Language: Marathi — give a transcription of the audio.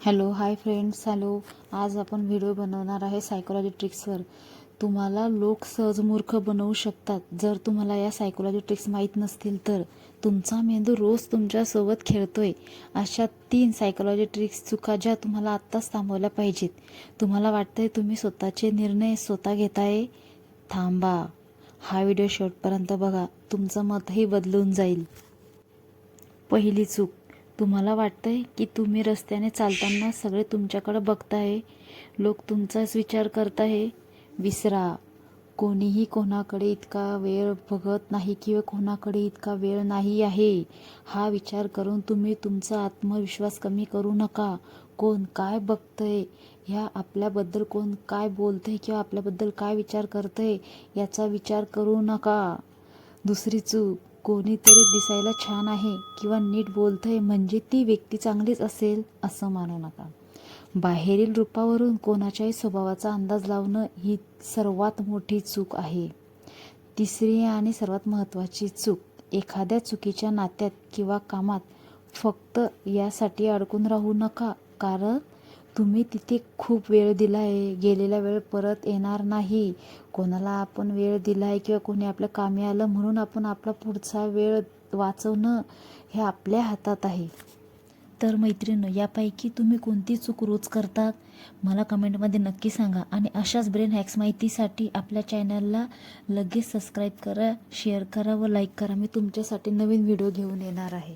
Hello hi friends. आज आपण व्हिडिओ बनवणार आहे सायकोलॉजी ट्रिक्सवर. तुम्हाला लोक सहज मूर्ख बनवू शकतात. जर तुम्हाला या सायकोलॉजी ट्रिक्स माहीत नसतील तर तुमचा मेंदू रोज तुमच्यासोबत खेळतोय. अशा 3 सायकोलॉजी ट्रिक्स चुका ज्या तुम्हाला आत्ताच थांबवल्या पाहिजेत. तुम्हाला वाटतंय तुम्ही स्वतःचे निर्णय स्वतः घेताय? थांबा, हा व्हिडिओ शेवटपर्यंत बघा, तुमचं मतही बदलून जाईल. पहिली चूक, तुम्हाला वाटतंय की तुम्ही रस्त्याने चालताना सगळे तुमच्याकडे बघताय, लोक तुमचाच विचार करताय. विसरा, कोणीही कोणाकडे इतका वेळ बघत नाही किंवा कोणाकडे इतका वेळ नाही आहे. हा विचार करून तुम्ही तुमचा आत्मविश्वास कमी करू नका. कोण काय बघतंय, ह्या आपल्याबद्दल कोण काय बोलतंय किंवा आपल्याबद्दल काय विचार करतंय याचा विचार करू नका. दुसरी चूक, कोणीतरी दिसायला छान आहे किंवा नीट बोलतंय म्हणजे ती व्यक्ती चांगलीच असेल असं मानू नका. बाहेरील रूपावरून कोणाच्याही स्वभावाचा अंदाज लावणं ही सर्वात मोठी चूक आहे. तिसरी आणि सर्वात महत्त्वाची चूक, एखाद्या चुकीच्या नात्यात किंवा कामात फक्त यासाठी अडकून राहू नका कारण तुम्ही तिथे खूप वेळ दिला आहे. गेलेला वेळ परत येणार नाही. कोणाला आपण वेळ दिला आहे किंवा कोणी आपल्या कामी आलं म्हणून आपण आपला पुढचा वेळ वाचवणं हे आपल्या हातात आहे. तर मैत्रिणी, यापैकी तुम्ही कोणती चूक रोज करतात मला कमेंटमध्ये नक्की सांगा. आणि अशाच ब्रेन हॅक्स माहितीसाठी आपल्या चॅनलला लगेच सबस्क्राईब करा, शेअर करा व लाईक करा. मी तुमच्यासाठी नवीन व्हिडिओ घेऊन येणार आहे.